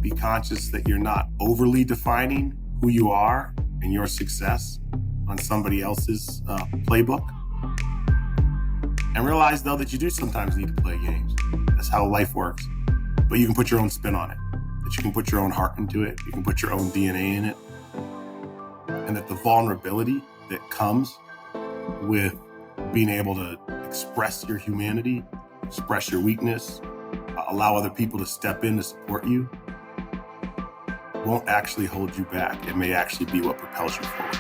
Be conscious that you're not overly defining who you are and your success on somebody else's playbook. And realize, though, that you do sometimes need to play games. That's how life works. But you can put your own spin on it. That you can put your own heart into it. You can put your own DNA in it. And that the vulnerability that comes with being able to express your humanity, express your weakness, allow other people to step in to support you, won't actually hold you back. It may actually be what propels you forward.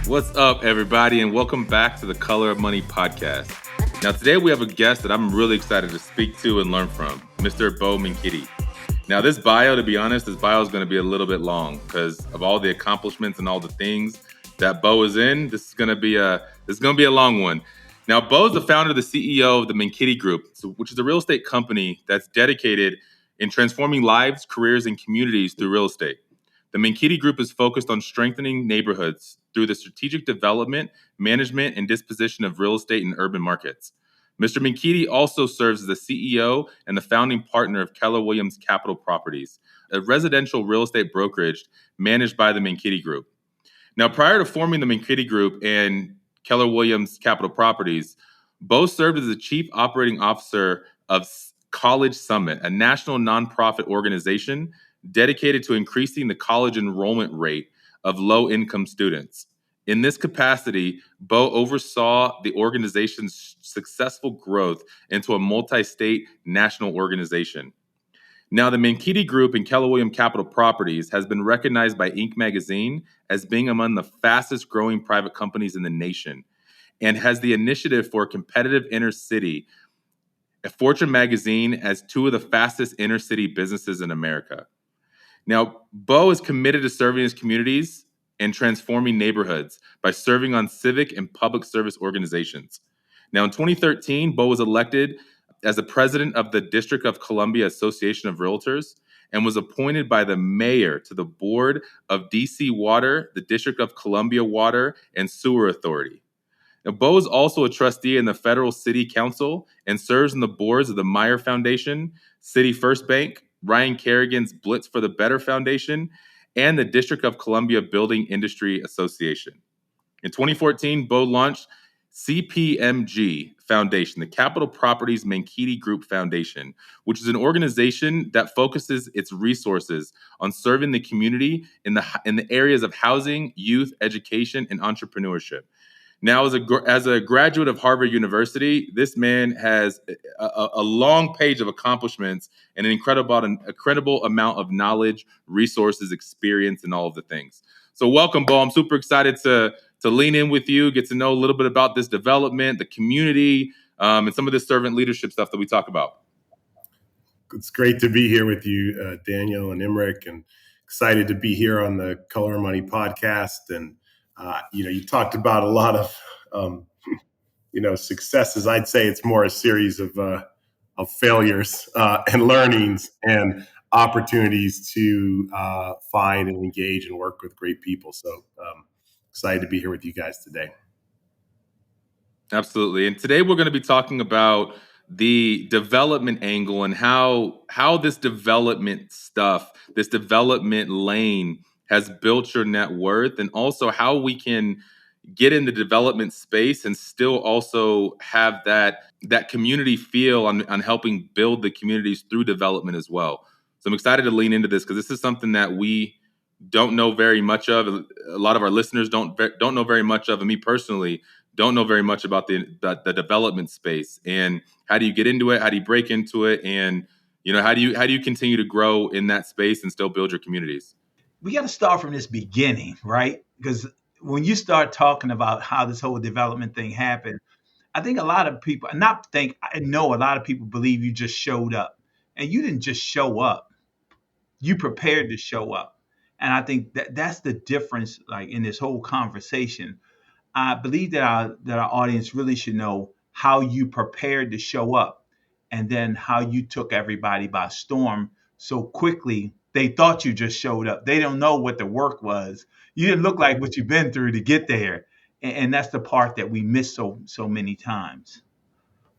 What's up, everybody, and welcome back to the Color of Money podcast. Now, today we have a guest that I'm really excited to speak to and learn from, Mr. Bo Menkiti. Now, this bio, to be honest, is going to be a little bit long because of all the accomplishments and all the things that Bo is in. This is going to be a long one. Now, Bo is the founder, the CEO of the Menkiti Group, which is a real estate company that's dedicated in transforming lives, careers, and communities through real estate. The Menkiti Group is focused on strengthening neighborhoods through the strategic development, management, and disposition of real estate in urban markets. Mr. Menkiti also serves as the CEO and the founding partner of Keller Williams Capital Properties, a residential real estate brokerage managed by the Menkiti Group. Now, prior to forming the Menkiti Group and Keller Williams Capital Properties, Bo served as the chief operating officer of College Summitt, a national nonprofit organization dedicated to increasing the college enrollment rate of low-income students. In this capacity, Bo oversaw the organization's successful growth into a multi-state national organization. Now, the Menkiti Group and Keller Williams Capital Properties has been recognized by Inc. magazine as being among the fastest growing private companies in the nation and has the initiative for a competitive inner city, a Fortune magazine, as two of the fastest inner city businesses in America. Now, Bo is committed to serving his communities and transforming neighborhoods by serving on civic and public service organizations. Now, in 2013, Bo was elected as the president of the District of Columbia Association of Realtors and was appointed by the mayor to the board of DC Water, the District of Columbia Water and Sewer Authority. Now, Bo is also a trustee in the Federal City Council and serves on the boards of the Meyer Foundation, City First Bank, Ryan Kerrigan's Blitz for the Better Foundation, and the District of Columbia Building Industry Association. In 2014, Bo launched CPMG Foundation, the Capital Properties Menkiti Group Foundation, which is an organization that focuses its resources on serving the community in the areas of housing, youth, education, and entrepreneurship. Now, as a graduate of Harvard University, this man has a long page of accomplishments and an incredible amount of knowledge, resources, experience, and all of the things. So welcome, Bo. I'm super excited to lean in with you, get to know a little bit about this development, the community, and some of the servant leadership stuff that we talk about. It's great to be here with you, Daniel and Imric, and excited to be here on the Color of Money podcast. And you talked about a lot of, successes. I'd say it's more a series of failures and learnings and opportunities to find and engage and work with great people. So excited to be here with you guys today. Absolutely. And today we're going to be talking about the development angle and how this development stuff, this development lane has built your net worth, and also how we can get in the development space and still also have that community feel on helping build the communities through development as well. So I'm excited to lean into this because this is something that we don't know very much of. A lot of our listeners don't know very much of, and me personally don't know very much about the development space. And how do you get into it? How do you break into it? And how do you continue to grow in that space and still build your communities? We got to start from this beginning, right? Because when you start talking about how this whole development thing happened, I think a lot of people, I know a lot of people believe you just showed up. And you didn't just show up. You prepared to show up. And I think that's the difference, like in this whole conversation. I believe that our audience really should know how you prepared to show up and then how you took everybody by storm so quickly. They thought you just showed up. They don't know what the work was. You didn't look like what you've been through to get there. And that's the part that we miss so many times.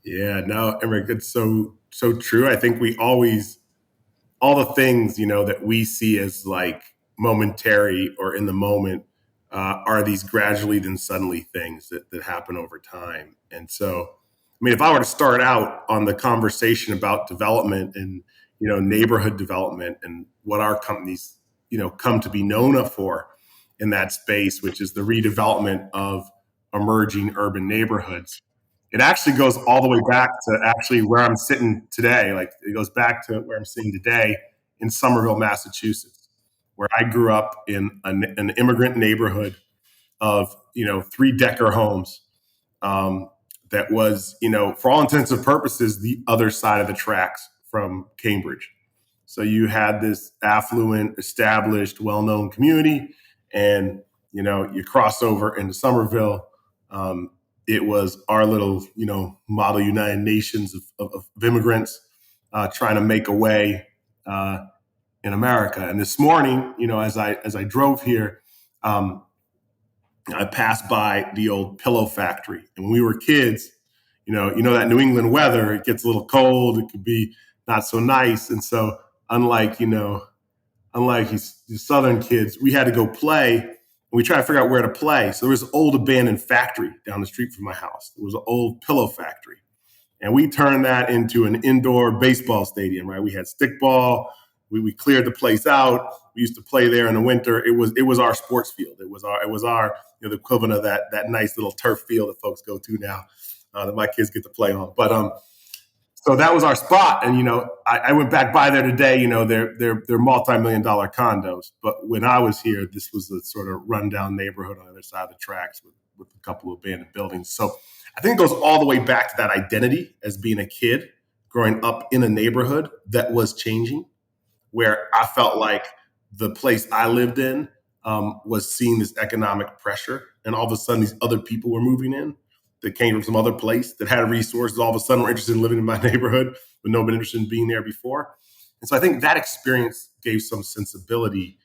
Yeah, no, Emmerich, it's so true. I think we always all the things that we see as like momentary or in the moment are these gradually then suddenly things that happen over time. And so, I mean, if I were to start out on the conversation about development and neighborhood development and what our companies come to be known for in that space, which is the redevelopment of emerging urban neighborhoods. It actually goes all the way back to actually where I'm sitting today. Like it goes back to where I'm sitting today in Somerville, Massachusetts, where I grew up in an immigrant neighborhood of 3-decker homes. That was for all intents and purposes the other side of the tracks from Cambridge. So you had this affluent, established, well-known community, and you cross over into Somerville. It was our little model United Nations of immigrants trying to make a way in America. And this morning, as I drove here, I passed by the old pillow factory. And when we were kids, that New England weather, it gets a little cold. It could be not so nice. And so unlike these Southern kids, we had to go play. And we tried to figure out where to play. So there was an old abandoned factory down the street from my house. It was an old pillow factory. And we turned that into an indoor baseball stadium, right? We had stickball. We cleared the place out. We used to play there in the winter. It was our sports field. It was our the equivalent of that nice little turf field that folks go to now that my kids get to play on. But so that was our spot. And I went back by there today. They're multi-million-dollar condos. But when I was here, this was a sort of rundown neighborhood on the other side of the tracks with a couple of abandoned buildings. So I think it goes all the way back to that identity as being a kid growing up in a neighborhood that was changing, where I felt like the place I lived in was seeing this economic pressure. And all of a sudden, these other people were moving in that came from some other place that had resources. All of a sudden, were interested in living in my neighborhood, but no one interested in being there before. And so I think that experience gave some sensibility,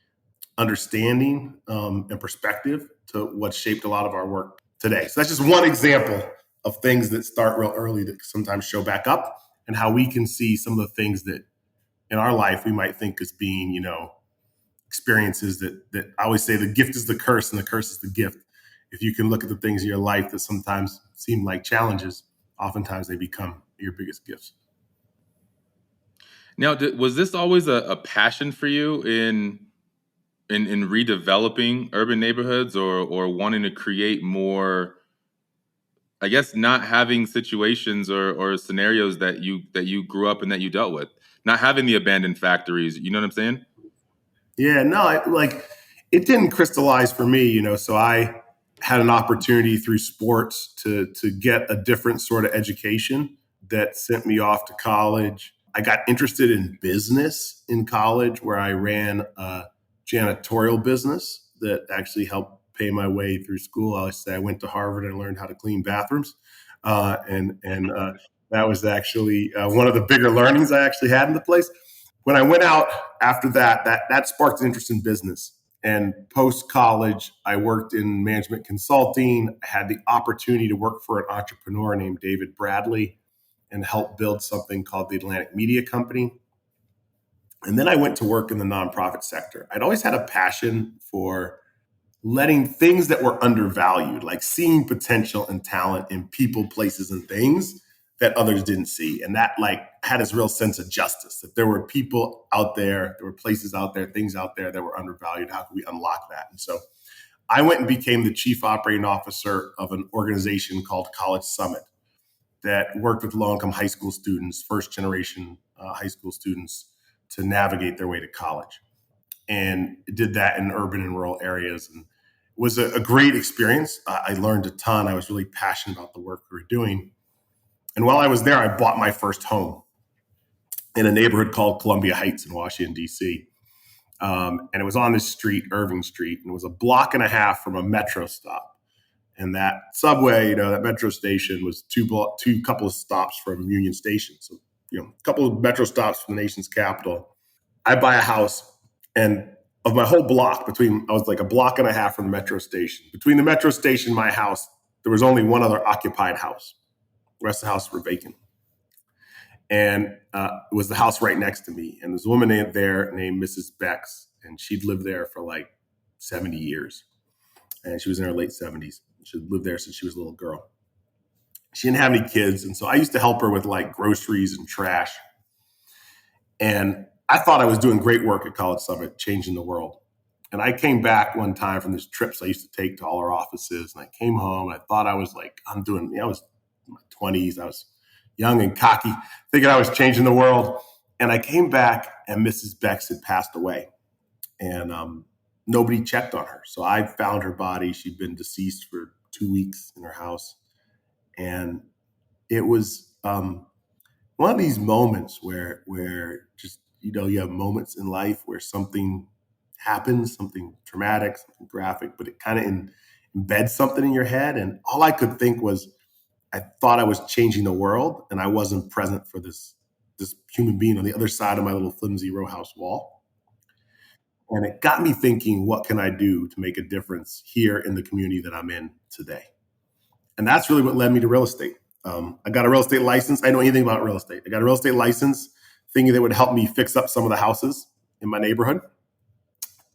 understanding, and perspective to what shaped a lot of our work today. So that's just one example of things that start real early that sometimes show back up, and how we can see some of the things that in our life we might think as being, experiences that I always say the gift is the curse and the curse is the gift. If you can look at the things in your life that sometimes seem like challenges, oftentimes they become your biggest gifts. Now, was this always a passion for you in redeveloping urban neighborhoods, or wanting to create more, I guess, not having situations or scenarios that you grew up and that you dealt with, not having the abandoned factories? You know what I'm saying? Yeah, no, it didn't crystallize for me, so I had an opportunity through sports to get a different sort of education that sent me off to college. I got interested in business in college, where I ran a janitorial business that actually helped pay my way through school. I always say I went to Harvard and learned how to clean bathrooms. And that was actually one of the bigger learnings I actually had in the place. When I went out after that sparked an interest in business. And post-college, I worked in management consulting. I had the opportunity to work for an entrepreneur named David Bradley and help build something called the Atlantic Media Company. And then I went to work in the nonprofit sector. I'd always had a passion for letting things that were undervalued, like seeing potential and talent in people, places, and things that others didn't see. And that had this real sense of justice, that there were people out there were places out there, things out there that were undervalued. How could we unlock that? And so I went and became the chief operating officer of an organization called College Summitt that worked with low-income high school students, first-generation high school students, to navigate their way to college. And did that in urban and rural areas. And it was a great experience. I learned a ton. I was really passionate about the work we were doing. And while I was there, I bought my first home in a neighborhood called Columbia Heights in Washington, D.C. And it was on this street, Irving Street, and it was a block and a half from a metro stop. And that subway, that metro station was two couple of stops from Union Station. So, a couple of metro stops from the nation's capital. I buy a house, and of my whole block, I was like a block and a half from the metro station. Between the metro station and my house, there was only one other occupied house. The rest of the houses were vacant. And it was the house right next to me. And there's a woman there named Mrs. Bex, and she'd lived there for like 70 years. And she was in her late 70s. She'd lived there since she was a little girl. She didn't have any kids. And so I used to help her with like groceries and trash. And I thought I was doing great work at College Summitt, changing the world. And I came back one time from these trips I used to take to all our offices. And I came home and I thought I was like, I was in my 20s. I was young and cocky, thinking I was changing the world. And I came back and Mrs. Bex had passed away. And nobody checked on her. So I found her body. She'd been deceased for 2 weeks in her house. And it was one of these moments where just, you have moments in life where something happens, something traumatic, something graphic, but it kind of embeds something in your head. And all I could think was, I thought I was changing the world and I wasn't present for this human being on the other side of my little flimsy row house wall. And it got me thinking, what can I do to make a difference here in the community that I'm in today? And that's really what led me to real estate. I got a real estate license. I didn't know anything about real estate. I got a real estate license thinking that would help me fix up some of the houses in my neighborhood.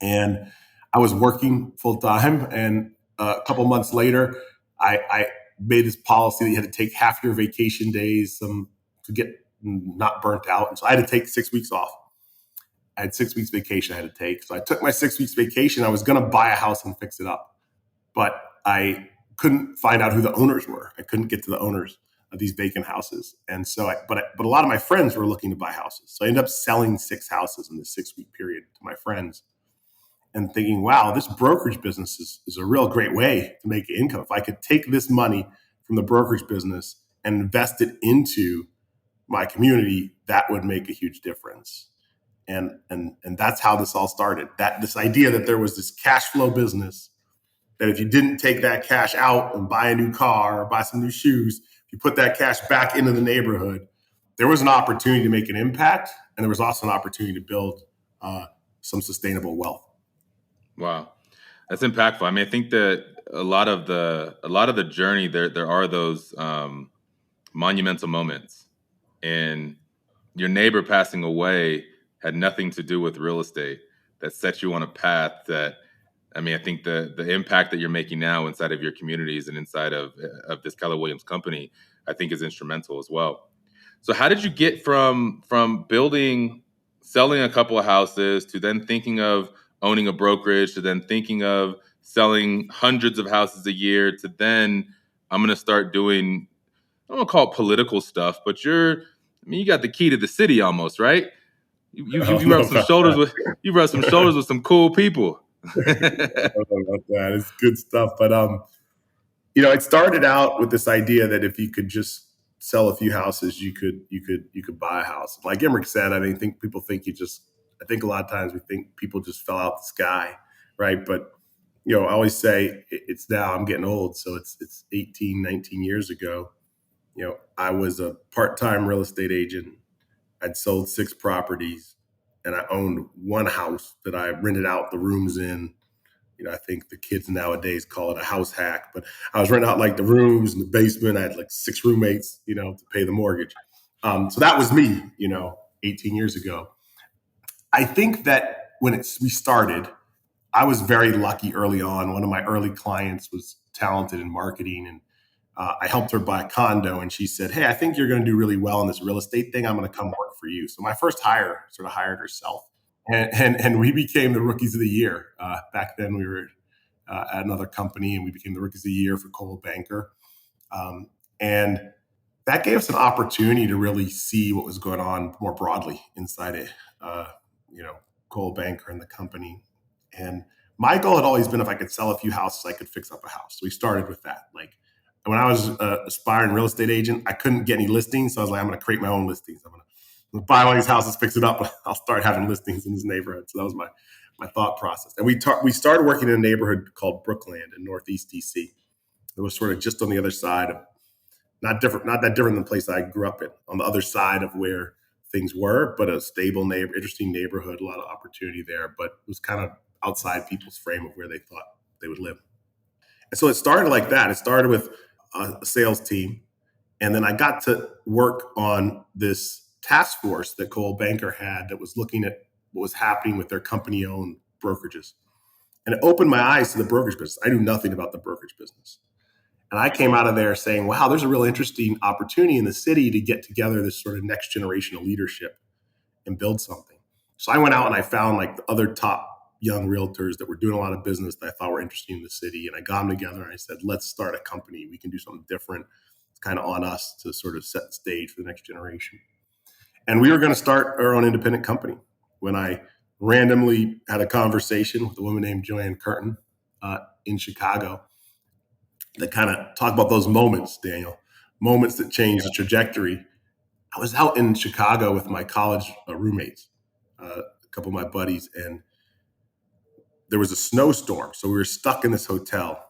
And I was working full time. And a couple months later, I made this policy that you had to take half your vacation days to get not burnt out. And so I had to take 6 weeks off. I had 6 weeks vacation I had to take. So I took my 6 weeks vacation. I was going to buy a house and fix it up. But I couldn't find out who the owners were. I couldn't get to the owners of these vacant houses. And so, but a lot of my friends were looking to buy houses. So I ended up selling 6 houses in this 6 week period to my friends and thinking, wow, this brokerage business is a real great way to make income. If I could take this money from the brokerage business and invest it into my community, that would make a huge difference. And that's how this all started. This idea that there was this cash flow business that if you didn't take that cash out and buy a new car or buy some new shoes, if you put that cash back into the neighborhood, there was an opportunity to make an impact. And there was also an opportunity to build some sustainable wealth. Wow. That's impactful. I mean, I think that a lot of the journey there are those monumental moments, and your neighbor passing away had nothing to do with real estate that set you on a path that, I mean, I think the impact that you're making now inside of your communities and inside of this Keller Williams company, I think is instrumental as well. So how did you get from selling a couple of houses to then thinking of owning a brokerage to then thinking of selling hundreds of houses a year to then I'm going to start doing, I don't want to call it political stuff, but you got the key to the city almost, right? You rubbed some shoulders with some cool people. I don't know about that. It's good stuff. But, it started out with this idea that if you could just sell a few houses, you could buy a house. Like Emmerich said, I think a lot of times we think people just fell out the sky, right? But, I always say it's now, I'm getting old. So it's 18, 19 years ago. I was a part-time real estate agent. I'd sold 6 properties and I owned one house that I rented out the rooms in. I think the kids nowadays call it a house hack, but I was renting out like the rooms in the basement. I had like 6 roommates, to pay the mortgage. So that was me, 18 years ago. I think that when we started, I was very lucky early on. One of my early clients was talented in marketing, and I helped her buy a condo, and she said, "Hey, I think you're going to do really well in this real estate thing. I'm going to come work for you." So my first hire sort of hired herself, and we became the rookies of the year. Back then, we were at another company, and we became the rookies of the year for Coldwell Banker, and that gave us an opportunity to really see what was going on more broadly inside it. Coldwell Banker and the company. And my goal had always been if I could sell a few houses, I could fix up a house. So we started with that. Like when I was an aspiring real estate agent, I couldn't get any listings. So I was like, I'm going to create my own listings. I'm going to buy all these houses, fix it up. I'll start having listings in this neighborhood. So that was my thought process. And we started working in a neighborhood called Brookland in Northeast DC. It was sort of just on the other side of, not that different than the place I grew up in, on the other side of where things were, but a stable interesting neighborhood, a lot of opportunity there, but it was kind of outside people's frame of where they thought they would live. And so it started like that. It started with a sales team. And then I got to work on this task force that Cole Banker had that was looking at what was happening with their company-owned brokerages. And it opened my eyes to the brokerage business. I knew nothing about the brokerage business. And I came out of there saying, wow, there's a real interesting opportunity in the city to get together this sort of next generation of leadership and build something. So I went out and I found like the other top young realtors that were doing a lot of business that I thought were interesting in the city. And I got them together and I said, let's start a company. We can do something different. It's kind of on us to sort of set the stage for the next generation. And we were going to start our own independent company when I randomly had a conversation with a woman named Joanne Curtin in Chicago that kind of talk about those moments, Daniel, moments that change the trajectory. I was out in Chicago with my college roommates, a couple of my buddies, and there was a snowstorm. So we were stuck in this hotel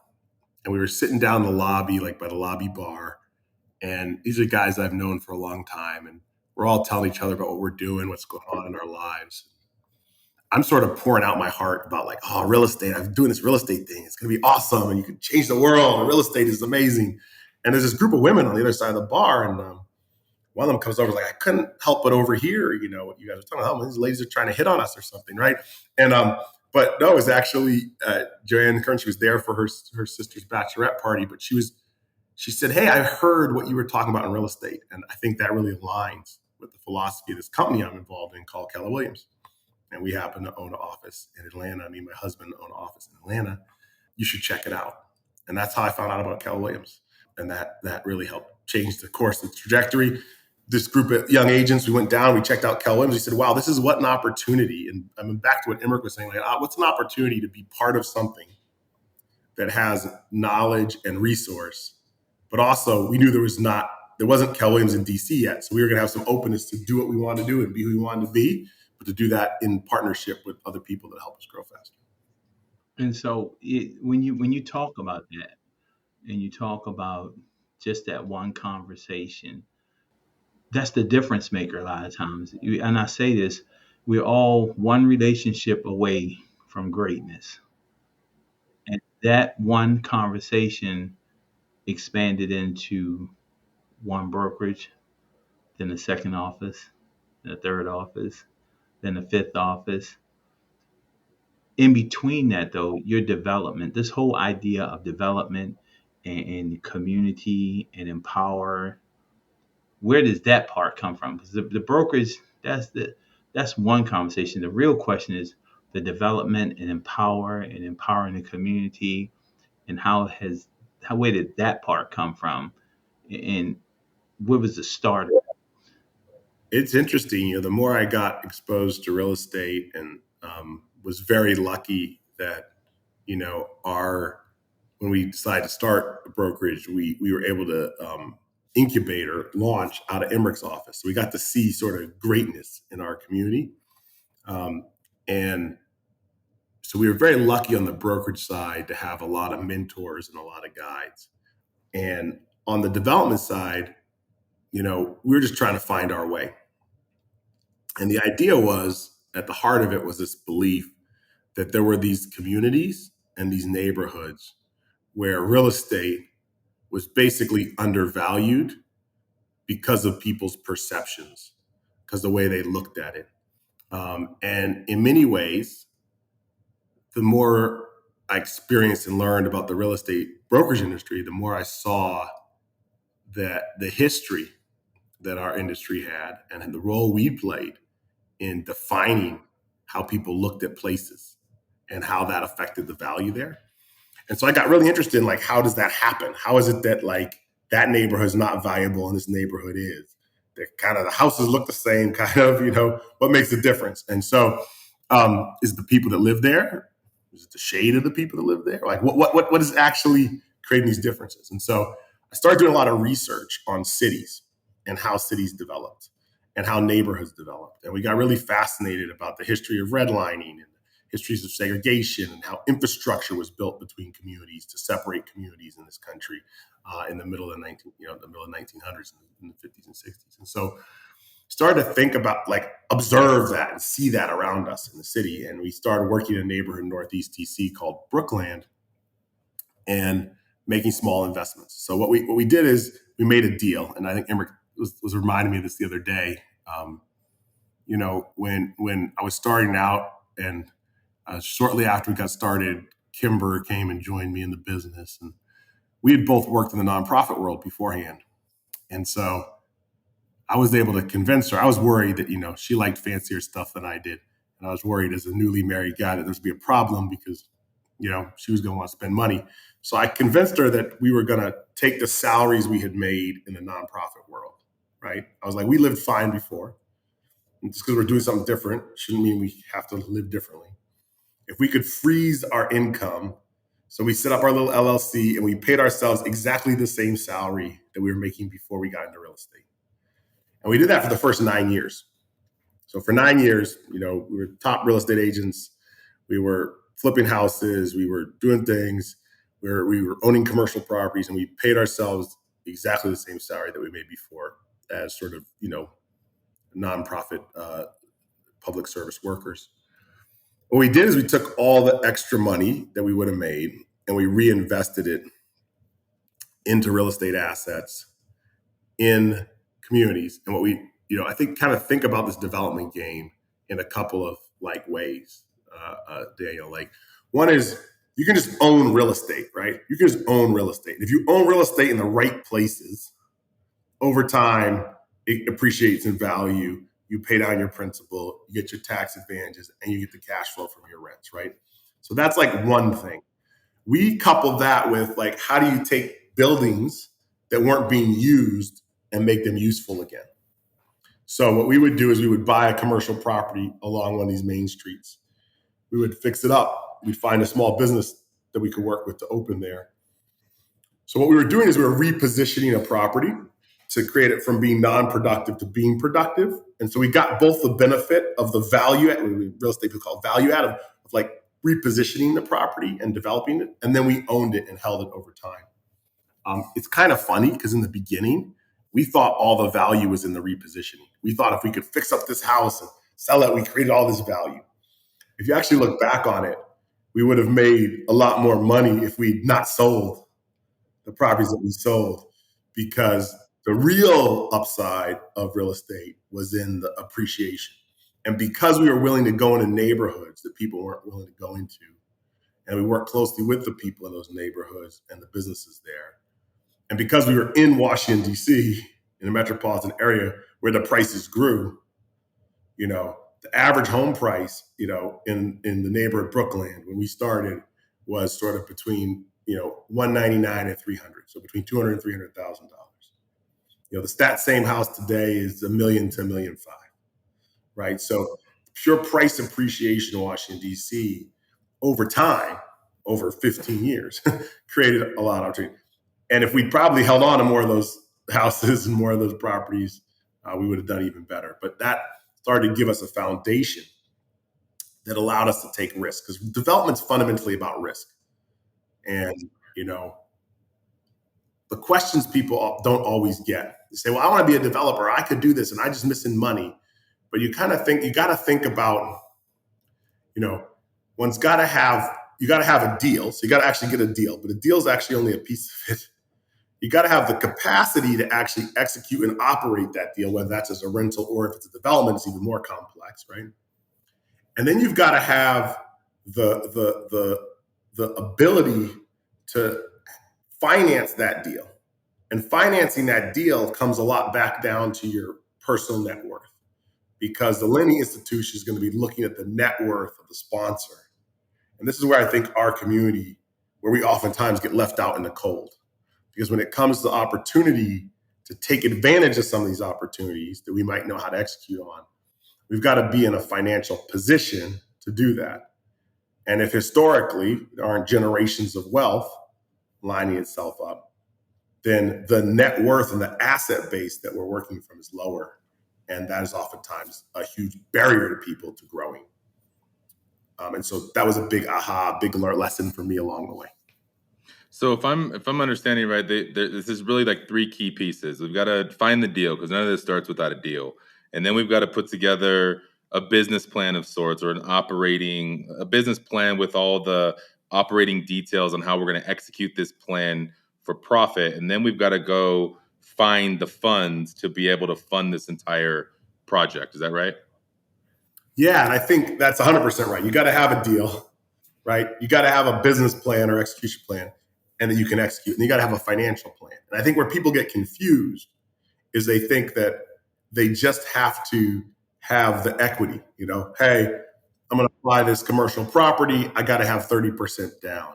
and we were sitting down in the lobby, like by the lobby bar. And these are guys I've known for a long time. And we're all telling each other about what we're doing, what's going on in our lives. I'm sort of pouring out my heart about like, oh, real estate. I'm doing this real estate thing. It's going to be awesome. And you can change the world. And real estate is amazing. And there's this group of women on the other side of the bar. And one of them comes over like, I couldn't help but overhear, you know, what you guys are talking about. These ladies are trying to hit on us or something, right? And but no, it was actually Joanne Kern. She was there for her sister's bachelorette party. But she said, hey, I heard what you were talking about in real estate. And I think that really aligns with the philosophy of this company I'm involved in called Keller Williams. And we happen to own an office in Atlanta. I mean, my husband owned an office in Atlanta. You should check it out. And that's how I found out about Keller Williams. And that really helped change the course, the trajectory. This group of young agents, we went down, we checked out Keller Williams. We said, wow, this is what an opportunity. And I mean, back to what Emmerich was saying, like, what's an opportunity to be part of something that has knowledge and resource, but also we knew there wasn't Keller Williams in DC yet. So we were going to have some openness to do what we wanted to do and be who we wanted to be, but to do that in partnership with other people that help us grow faster. And so when you talk about that and you talk about just that one conversation, that's the difference maker a lot of times. And I say this, we're all one relationship away from greatness. And that one conversation expanded into one brokerage, then the second office, the third office, then the fifth office. In between that, though, your development, this whole idea of development and community and empower, where does that part come from? Because the brokerage, that's one conversation. The real question is the development and empowering the community, and where did that part come from, and what was the start of it? It's interesting, you know, the more I got exposed to real estate and was very lucky that, you know, when we decided to start a brokerage, we were able to incubate or launch out of Emmerich's office. So we got to see sort of greatness in our community. And so we were very lucky on the brokerage side to have a lot of mentors and a lot of guides. And on the development side, you know, we were just trying to find our way. And the idea was, at the heart of it was this belief that there were these communities and these neighborhoods where real estate was basically undervalued because of people's perceptions, because of the way they looked at it. And in many ways, the more I experienced and learned about the real estate brokerage industry, the more I saw that the history that our industry had and the role we played in defining how people looked at places and how that affected the value there. And so I got really interested in like, how does that happen? How is it that like that neighborhood is not valuable and this neighborhood is? The houses look the same, kind of, you know, what makes the difference? And so is it the people that live there? Is it the shade of the people that live there? Like what is actually creating these differences? And so I started doing a lot of research on cities and how cities developed and how neighborhoods developed. And we got really fascinated about the history of redlining and histories of segregation and how infrastructure was built between communities to separate communities in this country in the middle of the 1900s, in the 50s and 60s. And so started to think about, like, observe that and see that around us in the city. And we started working in a neighborhood in Northeast DC called Brookland and making small investments. So what we did is we made a deal, and I think Emric was reminding me of this the other day. When I was starting out, and shortly after we got started, Kimber came and joined me in the business, and we had both worked in the nonprofit world beforehand, and so I was able to convince her. I was worried that she liked fancier stuff than I did, and I was worried as a newly married guy that there would be a problem because she was going to want to spend money. So I convinced her that we were going to take the salaries we had made in the nonprofit world, right? I was like, we lived fine before. And just because we're doing something different shouldn't mean we have to live differently. If we could freeze our income, so we set up our little LLC and we paid ourselves exactly the same salary that we were making before we got into real estate. And we did that for the first 9 years. So for 9 years, we were top real estate agents. We were flipping houses. We were doing things. We were owning commercial properties, and we paid ourselves exactly the same salary that we made before as sort of, nonprofit public service workers. What we did is we took all the extra money that we would have made and we reinvested it into real estate assets in communities. And what we, I think about this development game in a couple of ways, Daniel. One is you can just own real estate, right? You can just own real estate. If you own real estate in the right places, over time, it appreciates in value. You pay down your principal, you get your tax advantages, and you get the cash flow from your rents, right? So that's one thing. We couple that with how do you take buildings that weren't being used and make them useful again? So what we would do is we would buy a commercial property along one of these main streets. We would fix it up. We'd find a small business that we could work with to open there. So what we were doing is we were repositioning a property to create it from being non-productive to being productive. And so we got both the benefit of the value, real estate people call value add, of repositioning the property and developing it. And then we owned it and held it over time. It's kind of funny because in the beginning, we thought all the value was in the repositioning. We thought if we could fix up this house and sell it, we created all this value. If you actually look back on it, we would have made a lot more money if we'd not sold the properties that we sold, because the real upside of real estate was in the appreciation. And because we were willing to go into neighborhoods that people weren't willing to go into, and we worked closely with the people in those neighborhoods and the businesses there, and because we were in Washington, D.C., in a metropolitan area where the prices grew, the average home price, in the neighborhood Brookland when we started was sort of between, $199 and $300, so between $200,000 and $300,000. The same house today is $1 million to $1.5 million, right? So pure price appreciation in Washington, D.C. over time, over 15 years, created a lot of opportunity. And if we'd probably held on to more of those houses and more of those properties, we would have done even better. But that started to give us a foundation that allowed us to take risk, because development's fundamentally about risk. And, the questions people don't always get. They say, well, I want to be a developer. I could do this and I'm just missing money. But you got to think about, you got to have a deal. So you got to actually get a deal, but a deal is actually only a piece of it. You got to have the capacity to actually execute and operate that deal, whether that's as a rental or if it's a development, it's even more complex, right? And then you've got to have the ability to finance that deal. And financing that deal comes a lot back down to your personal net worth, because the lending institution is going to be looking at the net worth of the sponsor. And this is where I think our community, where we oftentimes get left out in the cold. Because when it comes to the opportunity to take advantage of some of these opportunities that we might know how to execute on, we've got to be in a financial position to do that. And if historically there aren't generations of wealth lining itself up, then the net worth and the asset base that we're working from is lower. And that is oftentimes a huge barrier to people to growing. And so that was a big lesson for me along the way. So if I'm understanding right, this is really three key pieces. We've got to find the deal, because none of this starts without a deal. And then we've got to put together a business plan of sorts, or a business plan with all the operating details on how we're going to execute this plan for profit. And then we've got to go find the funds to be able to fund this entire project. Is that right? Yeah, and I think that's 100% right. You got to have a deal, right? You got to have a business plan or execution plan, and that you can execute. And you got to have a financial plan. And I think where people get confused is they think that they just have to have the equity. Hey, I'm going to buy this commercial property. I got to have 30% down.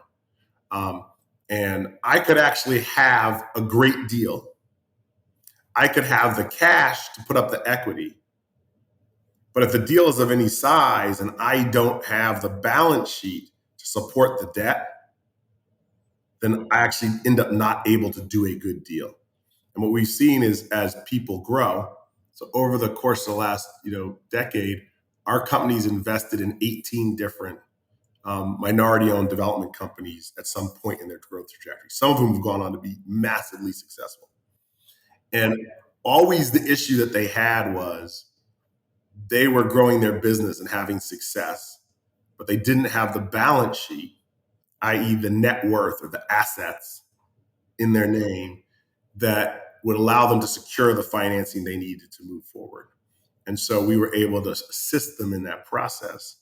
And I could actually have a great deal. I could have the cash to put up the equity. But if the deal is of any size and I don't have the balance sheet to support the debt, then I actually end up not able to do a good deal. And what we've seen is as people grow, so over the course of the last decade, our company's invested in 18 different minority-owned development companies at some point in their growth trajectory. Some of them have gone on to be massively successful. And always the issue that they had was they were growing their business and having success, but they didn't have the balance sheet, i.e. the net worth or the assets in their name that would allow them to secure the financing they needed to move forward. And so we were able to assist them in that process.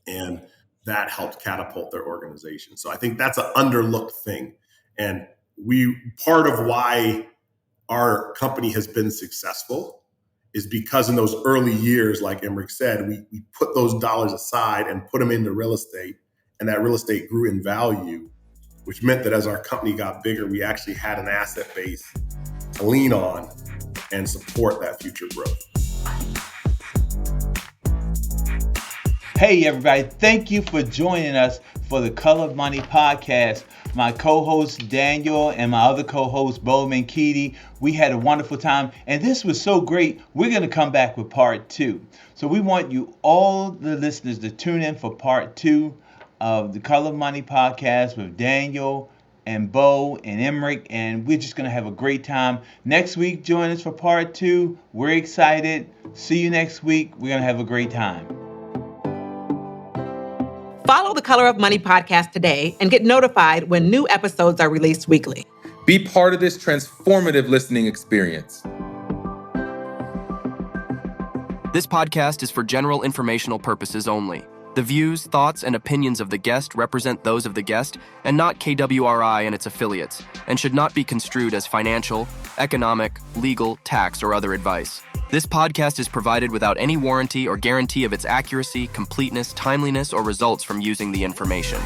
And that helped catapult their organization. So I think that's an underlooked thing. And part of why our company has been successful is because in those early years, like Emmerich said, we put those dollars aside and put them into real estate, and that real estate grew in value, which meant that as our company got bigger, we actually had an asset base to lean on and support that future growth. Hey, everybody. Thank you for joining us for the Color of Money podcast. My co-host Daniel and my other co-host Bo Menkiti, we had a wonderful time, and this was so great. We're going to come back with part 2. So we want you, all the listeners, to tune in for part 2 of the Color of Money podcast with Daniel and Bo and Emmerich, and we're just going to have a great time. Next week, join us for part 2. We're excited. See you next week. We're going to have a great time. Follow the Color of Money podcast today and get notified when new episodes are released weekly. Be part of this transformative listening experience. This podcast is for general informational purposes only. The views, thoughts, and opinions of the guest represent those of the guest and not KWRI and its affiliates, and should not be construed as financial, economic, legal, tax, or other advice. This podcast is provided without any warranty or guarantee of its accuracy, completeness, timeliness, or results from using the information.